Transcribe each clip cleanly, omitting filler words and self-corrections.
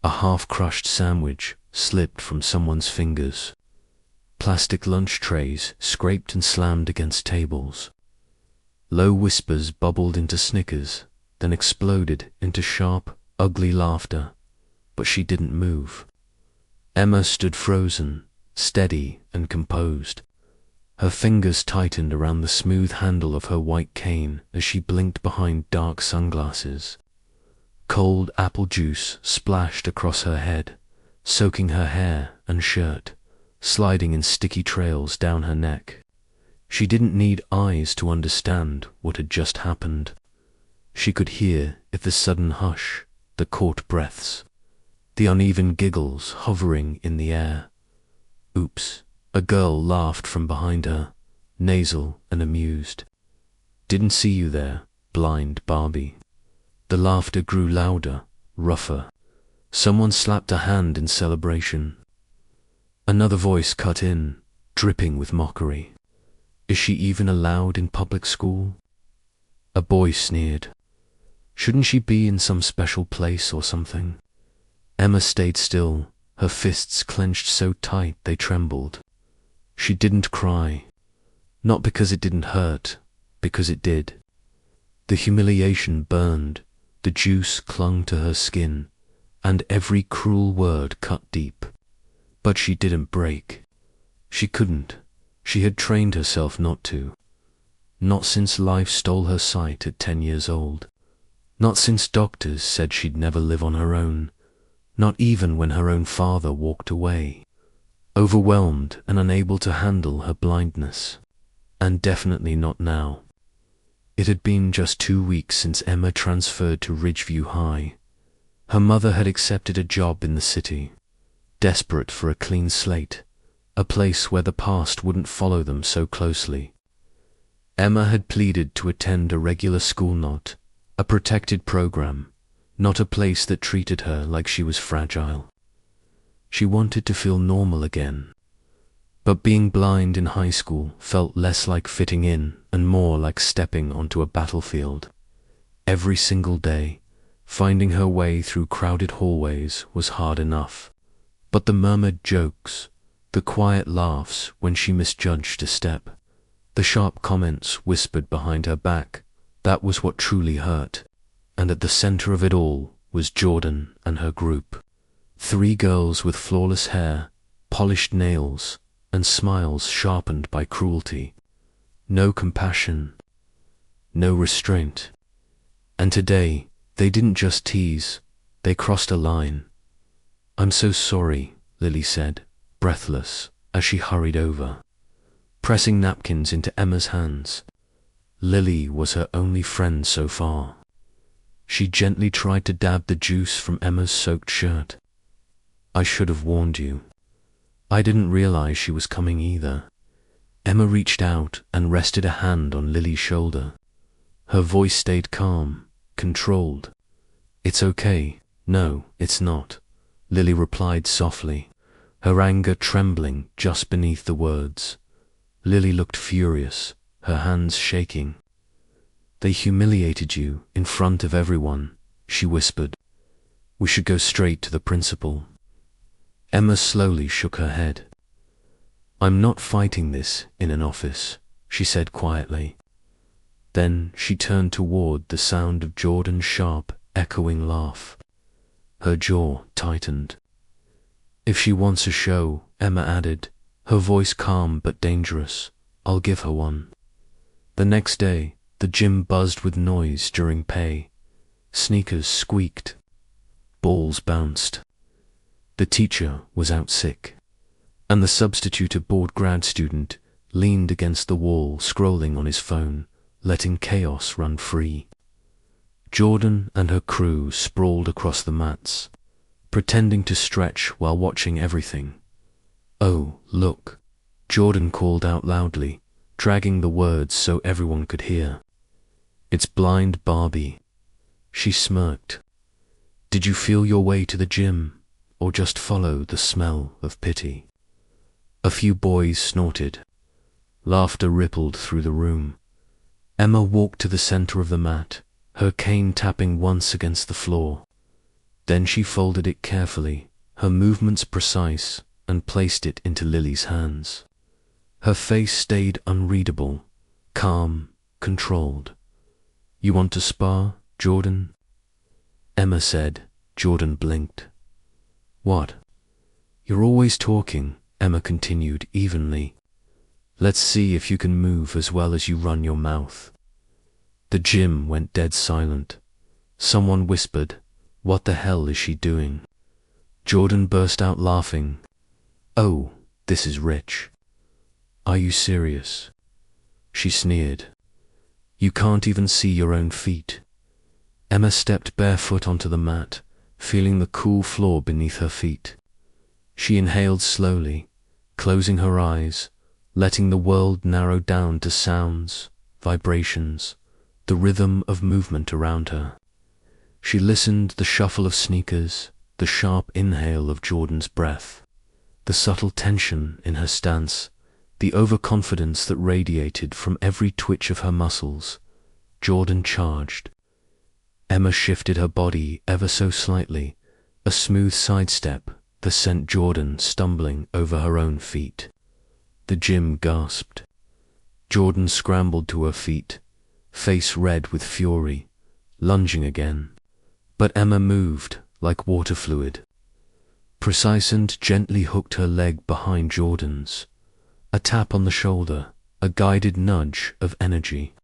A half-crushed sandwich slipped from someone's fingers. Plastic lunch trays scraped and slammed against tables. Low whispers bubbled into snickers, then exploded into sharp, ugly laughter, but she didn't move. Emma stood frozen, steady and composed. Her fingers tightened around the smooth handle of her white cane as she blinked behind dark sunglasses. Cold apple juice splashed across her head, soaking her hair and shirt, sliding in sticky trails down her neck. She didn't need eyes to understand what had just happened. She could hear the sudden hush, the caught breaths, the uneven giggles hovering in the air. Oops, a girl laughed from behind her, nasal and amused. Didn't see you there, blind Barbie. The laughter grew louder, rougher. Someone slapped a hand in celebration. Another voice cut in, dripping with mockery. Is she even allowed in public school? A boy sneered. Shouldn't she be in some special place or something? Emma stayed still, her fists clenched so tight they trembled. She didn't cry. Not because it didn't hurt, because it did. The humiliation burned, the juice clung to her skin, and every cruel word cut deep. But she didn't break. She couldn't. She had trained herself not to. Not since life stole her sight at 10 years old. Not since doctors said she'd never live on her own. Not even when her own father walked away. Overwhelmed and unable to handle her blindness. And definitely not now. It had been just 2 weeks since Emma transferred to Ridgeview High. Her mother had accepted a job in the city, desperate for a clean slate, a place where the past wouldn't follow them so closely. Emma had pleaded to attend a regular school, not a protected program, not a place that treated her like she was fragile. She wanted to feel normal again. But being blind in high school felt less like fitting in and more like stepping onto a battlefield. Every single day, finding her way through crowded hallways was hard enough. But the murmured jokes, the quiet laughs when she misjudged a step, the sharp comments whispered behind her back, that was what truly hurt. And at the center of it all was Jordan and her group. 3 girls with flawless hair, polished nails, and smiles sharpened by cruelty. No compassion, no restraint. And today, they didn't just tease, they crossed a line. I'm so sorry, Lily said, breathless, as she hurried over, pressing napkins into Emma's hands. Lily was her only friend so far. She gently tried to dab the juice from Emma's soaked shirt. I should have warned you. I didn't realize she was coming either. Emma reached out and rested a hand on Lily's shoulder. Her voice stayed calm, controlled. It's okay. No, it's not, Lily replied softly, her anger trembling just beneath the words. Lily looked furious, her hands shaking. They humiliated you in front of everyone, she whispered. We should go straight to the principal. Emma slowly shook her head. I'm not fighting this in an office, she said quietly. Then she turned toward the sound of Jordan's sharp, echoing laugh. Her jaw tightened. If she wants a show, Emma added, her voice calm but dangerous, I'll give her one. The next day, the gym buzzed with noise during pay. Sneakers squeaked. Balls bounced. The teacher was out sick, and the substitute, a bored grad student, leaned against the wall scrolling on his phone, letting chaos run free. Jordan and her crew sprawled across the mats, pretending to stretch while watching everything. Oh, look, Jordan called out loudly, dragging the words so everyone could hear. It's blind Barbie. She smirked. Did you feel your way to the gym, or just follow the smell of pity? A few boys snorted. Laughter rippled through the room. Emma walked to the center of the mat, her cane tapping once against the floor. Then she folded it carefully, her movements precise, and placed it into Lily's hands. Her face stayed unreadable, calm, controlled. "You want to spar, Jordan?" Emma said. Jordan blinked. "What?" "You're always talking," Emma continued evenly. "Let's see if you can move as well as you run your mouth." The gym went dead silent. Someone whispered, "What the hell is she doing?" Jordan burst out laughing. "Oh, this is rich." "Are you serious?" She sneered. "You can't even see your own feet." Emma stepped barefoot onto the mat, feeling the cool floor beneath her feet. She inhaled slowly, closing her eyes, letting the world narrow down to sounds, vibrations, the rhythm of movement around her. She listened to the shuffle of sneakers, the sharp inhale of Jordan's breath, the subtle tension in her stance, the overconfidence that radiated from every twitch of her muscles. Jordan charged. Emma shifted her body ever so slightly, a smooth sidestep that sent Jordan stumbling over her own feet. The gym gasped. Jordan scrambled to her feet, face red with fury, lunging again. But Emma moved like water fluid. Precise and gently hooked her leg behind Jordan's. A tap on the shoulder, a guided nudge of energy,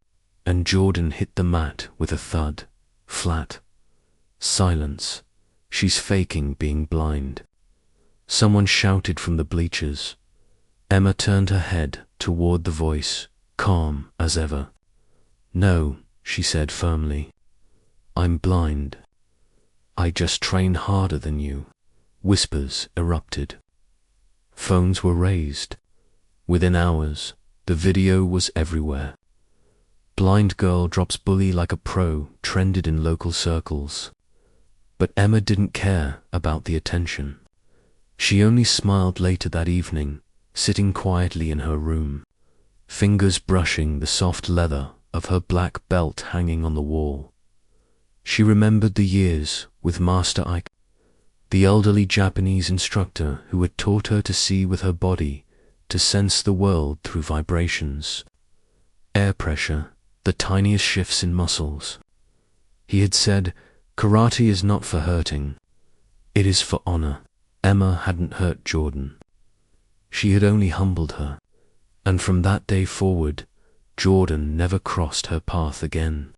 and Jordan hit the mat with a thud. Flat. Silence. She's faking being blind. Someone shouted from the bleachers. Emma turned her head toward the voice, calm as ever. "No," she said firmly. "I'm blind. I just train harder than you." Whispers erupted. Phones were raised. Within hours, the video was everywhere. "Blind girl drops bully like a pro" trended in local circles. But Emma didn't care about the attention. She only smiled later that evening, sitting quietly in her room, fingers brushing the soft leather of her black belt hanging on the wall. She remembered the years with Master Ike, the elderly Japanese instructor who had taught her to see with her body, to sense the world through vibrations, air pressure, the tiniest shifts in muscles. He had said, "Karate is not for hurting. It is for honor." Emma hadn't hurt Jordan. She had only humbled her, and from that day forward, Jordan never crossed her path again.